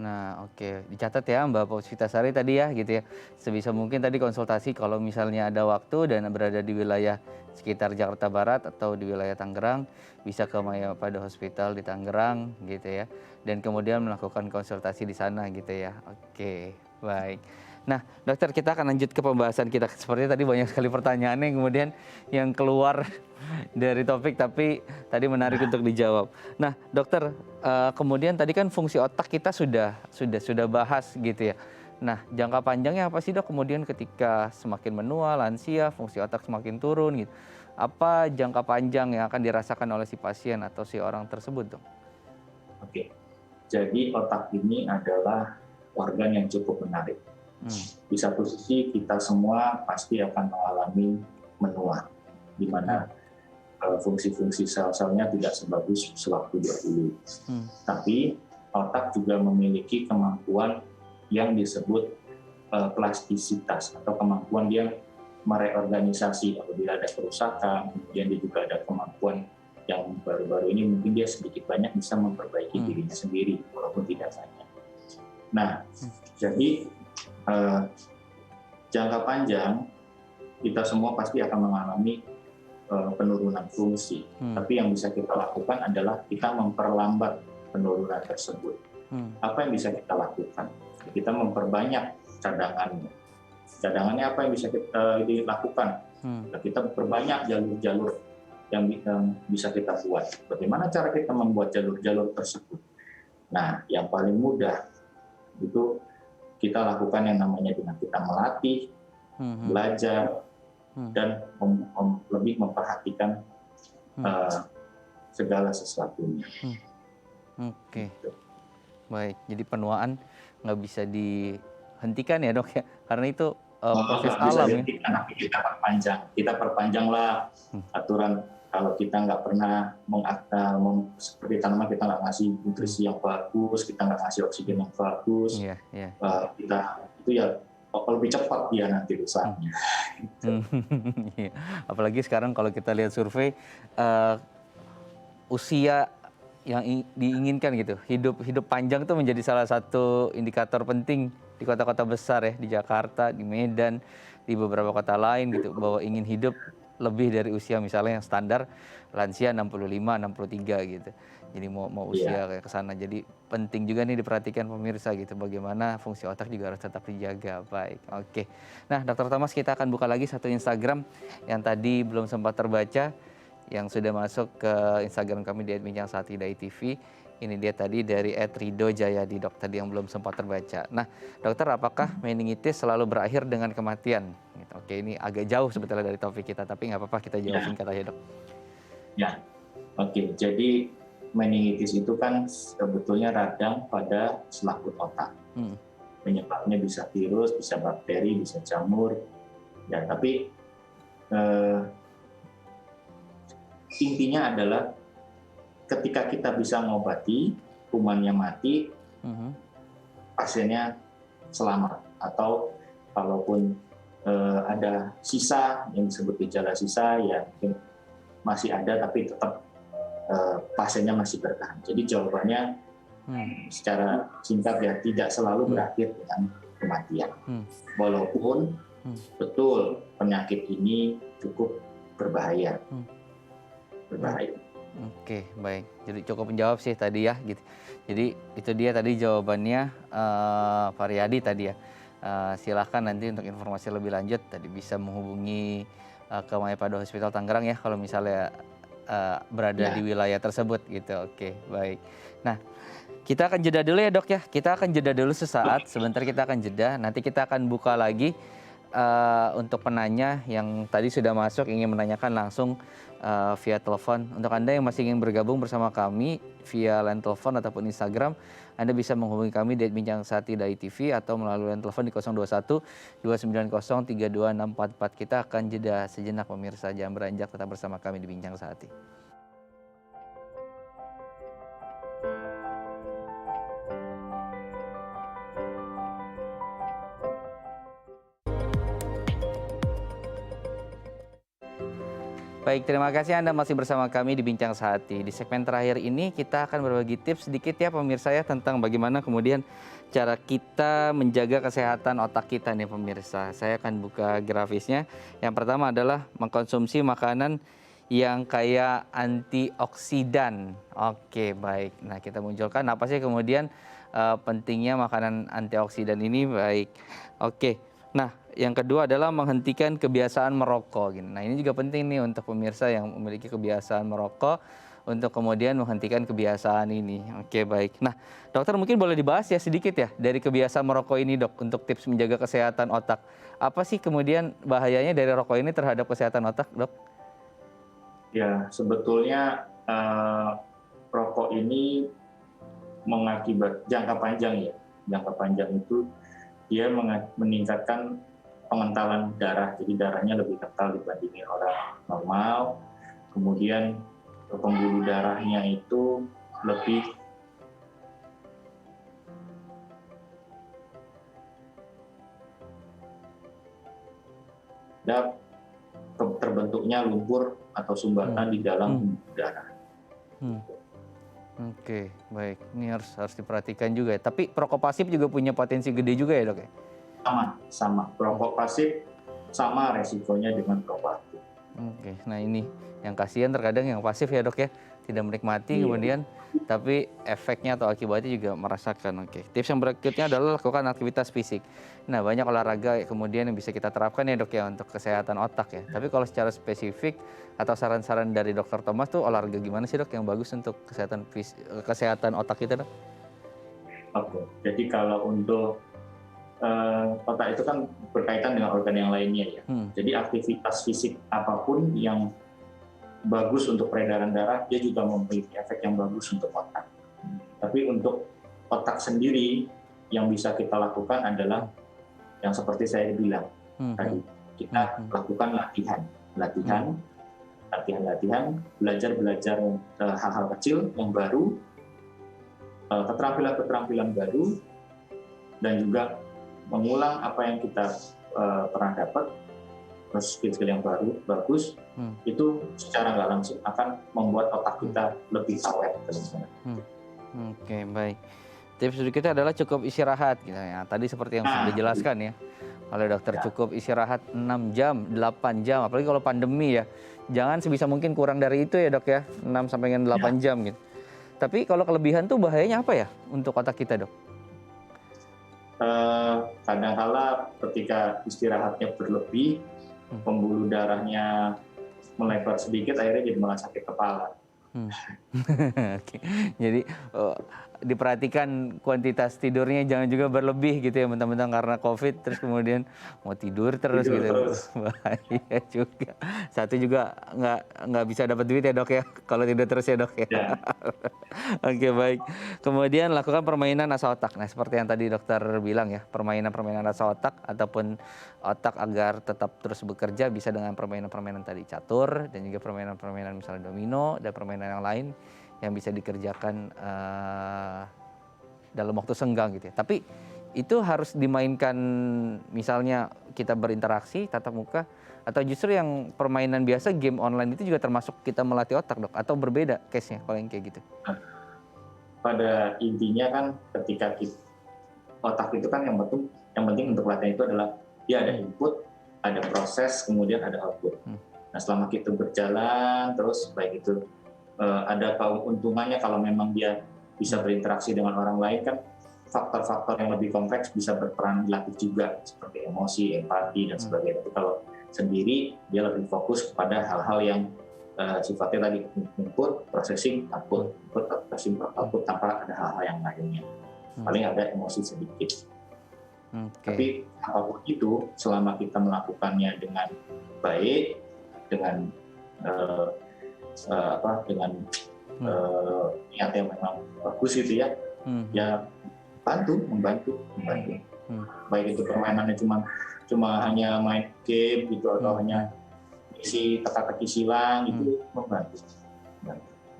Nah, oke. Dicatat ya Mbak Puspitasari tadi ya gitu ya. Sebisa mungkin tadi konsultasi kalau misalnya ada waktu dan berada di wilayah sekitar Jakarta Barat atau di wilayah Tangerang, bisa ke Mayapada Hospital di Tangerang gitu ya. Dan kemudian melakukan konsultasi di sana gitu ya. Oke, baik. Nah, dokter, kita akan lanjut ke pembahasan kita. Sepertinya tadi banyak sekali pertanyaan yang kemudian yang keluar dari topik, tapi tadi menarik untuk dijawab. Nah, dokter, kemudian tadi kan fungsi otak kita sudah bahas gitu ya. Nah, jangka panjangnya apa sih dok? Kemudian ketika semakin menua, lansia, fungsi otak semakin turun gitu. Apa jangka panjang yang akan dirasakan oleh si pasien atau si orang tersebut dok? Oke, jadi otak ini adalah organ yang cukup menarik. Di satu sisi kita semua pasti akan mengalami menua, di mana fungsi-fungsi sel-selnya tidak sebagus sewaktu dahulu. Tapi otak juga memiliki kemampuan yang disebut plastisitas atau kemampuan dia mereorganisasi apabila ada kerusakan. Kemudian dia juga ada kemampuan yang baru-baru ini mungkin dia sedikit banyak bisa memperbaiki dirinya sendiri walaupun tidak banyak. Nah, jadi jangka panjang kita semua pasti akan mengalami penurunan fungsi. Tapi yang bisa kita lakukan adalah kita memperlambat penurunan tersebut. Apa yang bisa kita lakukan? Kita memperbanyak cadangannya. Cadangannya apa yang bisa kita lakukan? Kita memperbanyak jalur-jalur yang bisa kita buat. Bagaimana cara kita membuat jalur-jalur tersebut? Nah, yang paling mudah itu kita lakukan yang namanya dengan kita melatih, belajar, dan lebih memperhatikan segala sesuatunya. Oke. baik. Jadi penuaan nggak bisa dihentikan ya dok ya, karena itu proses Nggak bisa alam ya. dihentikan, tapi kita perpanjanglah aturan. Kalau kita nggak pernah seperti tanaman, kita nggak ngasih nutrisi yang bagus, kita nggak ngasih oksigen yang bagus, Iya, iya. kita itu ya lebih cepat dia nanti rusaknya. Iya. Apalagi sekarang kalau kita lihat survei, usia yang diinginkan gitu, hidup panjang itu menjadi salah satu indikator penting di kota-kota besar ya, di Jakarta, di Medan, di beberapa kota lain gitu, bahwa ingin hidup lebih dari usia misalnya yang standar lansia 65, 63 gitu. Jadi mau usia kayak ke sana. Jadi penting juga nih diperhatikan pemirsa gitu, bagaimana fungsi otak juga harus tetap dijaga. Baik, oke. Nah, Dr. Thomas, kita akan buka lagi satu Instagram yang tadi belum sempat terbaca, yang sudah masuk ke Instagram kami di @bincang1.id.tv. Ini dia tadi dari @ridojayadi, dok, tadi yang belum sempat terbaca. Nah, dokter, apakah meningitis selalu berakhir dengan kematian? Gitu. Oke, ini agak jauh sebetulnya dari topik kita, tapi nggak apa-apa, kita jawab singkat aja, dok. Ya, oke. Jadi meningitis itu kan sebetulnya radang pada selaput otak. Penyebabnya bisa virus, bisa bakteri, bisa jamur. Ya, tapi intinya adalah ketika kita bisa mengobati, kumannya mati, pasiennya selamat. Atau kalaupun ada sisa yang disebut gejala sisa, ya mungkin masih ada tapi tetap pasiennya masih bertahan. Jadi jawabannya secara singkat ya, tidak selalu berakhir dengan kematian. Walaupun betul penyakit ini cukup berbahaya. Oke, baik. Jadi cukup menjawab sih tadi ya, gitu. Jadi itu dia tadi jawabannya Pak Riyadi tadi ya. Silahkan nanti untuk informasi lebih lanjut tadi bisa menghubungi ke Mayapada Hospital Tangerang ya, kalau misalnya berada di wilayah tersebut gitu. Oke, baik. Nah, kita akan jeda dulu ya, dok ya. Kita akan jeda dulu sesaat. Sebentar kita akan jeda. Nanti kita akan buka lagi untuk penanya yang tadi sudah masuk ingin menanyakan langsung via telepon. Untuk Anda yang masih ingin bergabung bersama kami via line telepon ataupun Instagram, Anda bisa menghubungi kami di @bincang1.id.tv atau melalui line telepon di 021 290 32644. Kita akan jeda sejenak pemirsa, jangan beranjak, tetap bersama kami di Bincang Sehati. Baik, terima kasih Anda masih bersama kami di Bincang Sehati. Di segmen terakhir ini kita akan berbagi tips sedikit ya pemirsa ya, tentang bagaimana kemudian cara kita menjaga kesehatan otak kita nih pemirsa. Saya akan buka grafisnya. Yang pertama adalah mengkonsumsi makanan yang kaya antioksidan. Oke, baik. Nah, kita munculkan apa sih kemudian pentingnya makanan antioksidan ini, baik. Oke. Nah, yang kedua adalah menghentikan kebiasaan merokok. Nah, ini juga penting nih untuk pemirsa yang memiliki kebiasaan merokok untuk kemudian menghentikan kebiasaan ini. Oke, baik. Nah, dokter mungkin boleh dibahas ya sedikit ya dari kebiasaan merokok ini, dok, untuk tips menjaga kesehatan otak. Apa sih kemudian bahayanya dari rokok ini terhadap kesehatan otak, dok? Ya, sebetulnya rokok ini mengakibat jangka panjang ya. Jangka panjang itu dia meningkatkan pengentalan darah, jadi darahnya lebih kental dibandingin orang normal. Kemudian pembuluh darahnya itu lebih terbentuknya lumpur atau sumbatan di dalam darah. Oke, baik. Ini harus diperhatikan juga ya. Tapi perokok pasif juga punya potensi gede juga ya, dok ya? Sama. Perokok pasif sama resikonya dengan perokok aktif. Oke, nah ini yang kasihan terkadang yang pasif ya, dok ya, tidak menikmati kemudian tapi efeknya atau akibatnya juga merasakan. Oke, tips yang berikutnya adalah lakukan aktivitas fisik. Nah, banyak olahraga kemudian yang bisa kita terapkan ya, dok ya, untuk kesehatan otak ya. Tapi kalau secara spesifik atau saran-saran dari Dokter Thomas tuh olahraga gimana sih, dok, yang bagus untuk kesehatan otak kita, dok? Oke, jadi kalau untuk otak itu kan berkaitan dengan organ yang lainnya ya. Jadi aktivitas fisik apapun yang bagus untuk peredaran darah, dia juga memiliki efek yang bagus untuk otak. Tapi untuk otak sendiri yang bisa kita lakukan adalah yang seperti saya bilang tadi, kita lakukan latihan, belajar hal-hal kecil yang baru, keterampilan baru, dan juga mengulang apa yang kita pernah dapat, terus skill yang baru bagus, itu secara nggak langsung akan membuat otak kita lebih awet. Oke, baik. Tips berikutnya adalah cukup istirahat gitu ya. Tadi seperti yang sudah dijelaskan ya oleh dokter, cukup istirahat 6 jam, 8 jam, apalagi kalau pandemi ya. Jangan sebisa mungkin kurang dari itu ya, Dok ya. 6 sampai dengan 8 jam gitu. Tapi kalau kelebihan tuh bahayanya apa ya untuk otak kita, Dok? Kadang-kala ketika istirahatnya berlebih, pembuluh darahnya melebar sedikit, akhirnya jadi malah sakit kepala. Oke. Jadi diperhatikan kuantitas tidurnya jangan juga berlebih gitu ya, mentang-mentang karena COVID terus kemudian mau tidur terus gitu. Terus. Bahaya juga. Satu juga nggak bisa dapat duit ya, Dok ya, kalau tidur terus ya, Dok ya. Oke, baik. Kemudian lakukan permainan asa otak. Nah, seperti yang tadi dokter bilang ya, permainan-permainan asa otak ataupun otak agar tetap terus bekerja bisa dengan permainan-permainan tadi, catur, dan juga permainan-permainan misalnya domino dan permainan yang lain yang bisa dikerjakan dalam waktu senggang gitu ya. Tapi itu harus dimainkan, misalnya kita berinteraksi tatap muka, atau justru yang permainan biasa, game online itu juga termasuk kita melatih otak, Dok, atau berbeda case-nya kalau yang kayak gitu? Pada intinya kan ketika otak itu kan yang penting untuk latihan itu adalah dia ada input, ada proses, kemudian ada output. Nah, selama kita berjalan terus, baik itu ada keuntungannya kalau memang dia bisa berinteraksi dengan orang lain, kan faktor-faktor yang lebih kompleks bisa berperan dilatih juga, seperti emosi, empati, dan sebagainya. Tapi kalau sendiri, dia lebih fokus kepada hal-hal yang sifatnya tadi input, processing, output, input, processing, output, tanpa ada hal-hal yang lainnya. Paling ada emosi sedikit. Tapi apapun itu, selama kita melakukannya dengan baik, dengan niat yang memang bagus gitu ya, ya membantu. Baik itu permainannya cuma hanya main game gitu, atau hanya isi teka-teki silang gitu, membantu.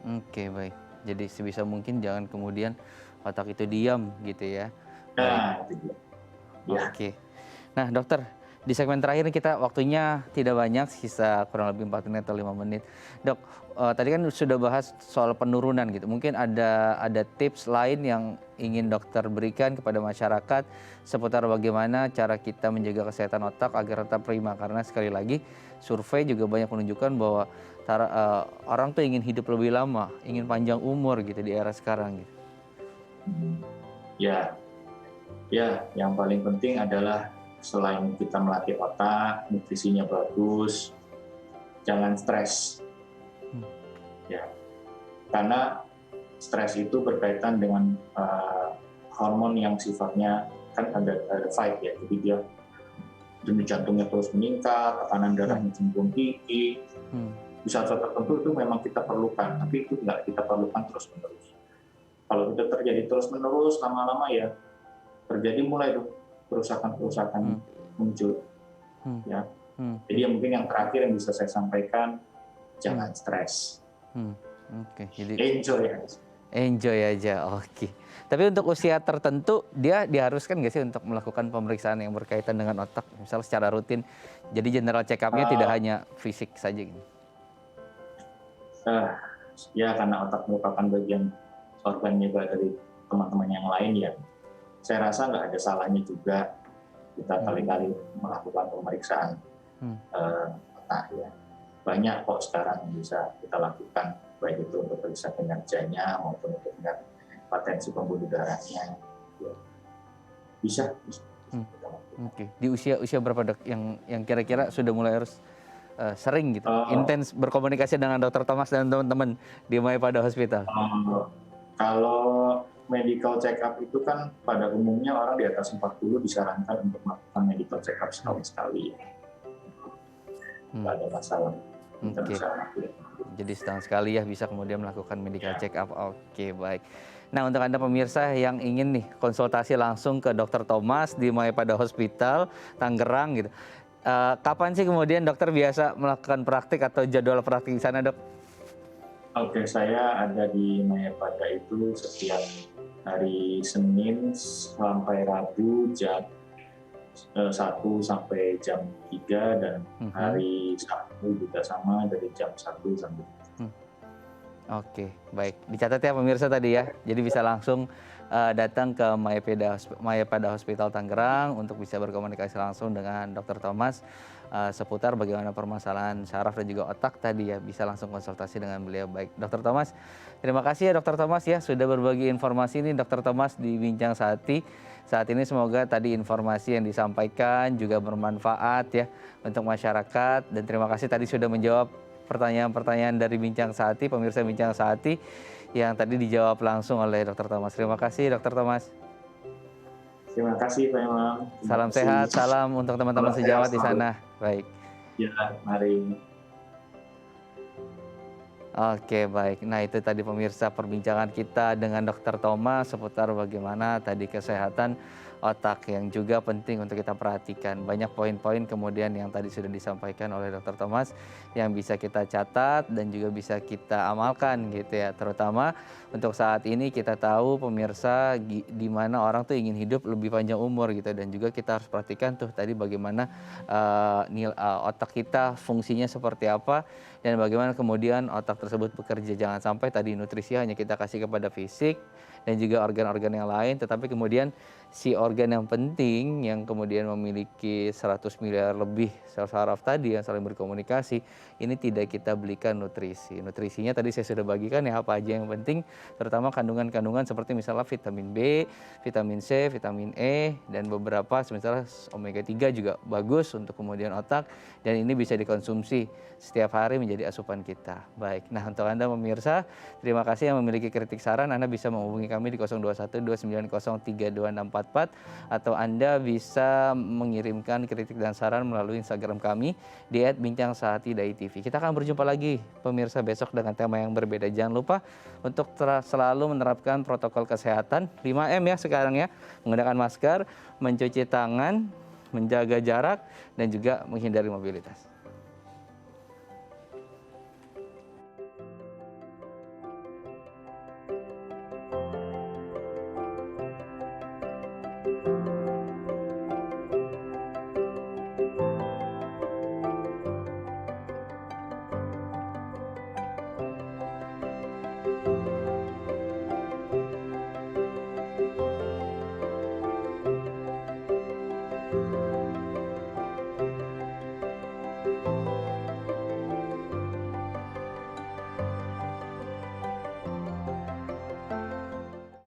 Oke, baik. Jadi sebisa mungkin jangan kemudian otak itu diam gitu ya. Nah, itu dia. Ya. Oke. Nah, dokter, di segmen terakhir kita waktunya tidak banyak, sisa kurang lebih 4 menit atau 5 menit. Dok, tadi kan sudah bahas soal penurunan gitu. Mungkin ada tips lain yang ingin dokter berikan kepada masyarakat seputar bagaimana cara kita menjaga kesehatan otak agar tetap prima. Karena sekali lagi survei juga banyak menunjukkan bahwa orang tuh ingin hidup lebih lama, ingin panjang umur gitu di era sekarang gitu. Ya, yang paling penting adalah selain kita melatih otak, nutrisinya bagus, jangan stres. Ya, karena stres itu berkaitan dengan hormon yang sifatnya kan ada fight ya, jadi dia denyut jantungnya terus meningkat, tekanan darahnya cenderung tinggi. Di saat-saat tertentu itu memang kita perlukan, tapi itu nggak kita perlukan terus-menerus. Kalau itu terjadi terus-menerus, lama-lama ya terjadi mulai tuh kerusakan muncul. Ya. Jadi mungkin yang terakhir yang bisa saya sampaikan, jangan stres. Oke, jadi enjoy aja. Oke. Tapi untuk usia tertentu dia diharuskan nggak sih untuk melakukan pemeriksaan yang berkaitan dengan otak, misal secara rutin? Jadi general check up-nya tidak hanya fisik saja gitu. Ya, karena otak merupakan bagian organ juga dari teman-teman yang lain ya. Saya rasa nggak ada salahnya juga kita kali-kali melakukan pemeriksaan otak ya. Banyak kok sekarang yang bisa kita lakukan, baik itu untuk periksa kinerjanya maupun untuk melihat potensi pembuluh darahnya. Ya. Bisa. Oke. Di usia berapa, Dok, yang kira-kira sudah mulai harus sering gitu, intens berkomunikasi dengan Dokter Thomas dan teman-teman di Mayapada Hospital? Kalau medical check up itu kan pada umumnya orang di atas 40 disarankan untuk melakukan medical check up setahun sekali. Tidak ada masalah. Oke. Jadi setahun sekali ya bisa kemudian melakukan medical check up. Oke, baik. Nah, untuk Anda pemirsa yang ingin nih konsultasi langsung ke Dokter Thomas di Mayapada Hospital Tangerang gitu. Kapan sih kemudian dokter biasa melakukan praktik atau jadwal praktik di sana, Dok? Oke, saya ada di Mayapada itu setiap hari Senin sampai Rabu jam 1 sampai jam 3 dan hari Sabtu juga sama dari jam 1 sampai Oke, baik. Dicatat ya pemirsa tadi ya. Jadi bisa langsung datang ke Mayapada Hospital Tangerang untuk bisa berkomunikasi langsung dengan Dr. Thomas seputar bagaimana permasalahan saraf dan juga otak tadi ya. Bisa langsung konsultasi dengan beliau. Baik, Dr. Thomas. Terima kasih ya Dr. Thomas ya sudah berbagi informasi ini Dr. Thomas di Bincang Sehati. Saat ini semoga tadi informasi yang disampaikan juga bermanfaat ya untuk masyarakat dan terima kasih tadi sudah menjawab pertanyaan-pertanyaan dari Bincang Sehati, pemirsa Bincang Sehati yang tadi dijawab langsung oleh Dr. Thomas. Terima kasih Dr. Thomas. Terima kasih Pak Imam. Salam sehat, salam untuk teman-teman sejawat di sana. Baik. Ya, mari. Oke, baik. Nah, itu tadi pemirsa perbincangan kita dengan Dr. Thomas seputar bagaimana tadi kesehatan otak yang juga penting untuk kita perhatikan. Banyak poin-poin kemudian yang tadi sudah disampaikan oleh Dr. Thomas yang bisa kita catat dan juga bisa kita amalkan gitu ya. Terutama untuk saat ini kita tahu pemirsa di mana orang tuh ingin hidup lebih panjang umur gitu dan juga kita harus perhatikan tuh tadi bagaimana otak kita fungsinya seperti apa dan bagaimana kemudian otak tersebut bekerja. Jangan sampai tadi nutrisi hanya kita kasih kepada fisik dan juga organ-organ yang lain, tetapi kemudian si organ yang penting yang kemudian memiliki 100 miliar lebih sel saraf tadi yang saling berkomunikasi, ini tidak kita belikan nutrisi. Nutrisinya tadi saya sudah bagikan ya apa aja yang penting, terutama kandungan-kandungan seperti misalnya vitamin B, vitamin C, vitamin E, dan beberapa misalnya omega 3 juga bagus untuk kemudian otak, dan ini bisa dikonsumsi setiap hari menjadi asupan kita. Baik, nah untuk Anda pemirsa, terima kasih yang memiliki kritik saran, Anda bisa menghubungi kami di 0212903044 atau Anda bisa mengirimkan kritik dan saran melalui Instagram kami di @bincang_sehati_tv. Kita akan berjumpa lagi pemirsa besok dengan tema yang berbeda. Jangan lupa untuk selalu menerapkan protokol kesehatan 5M ya sekarang ya. Menggunakan masker, mencuci tangan, menjaga jarak dan juga menghindari mobilitas.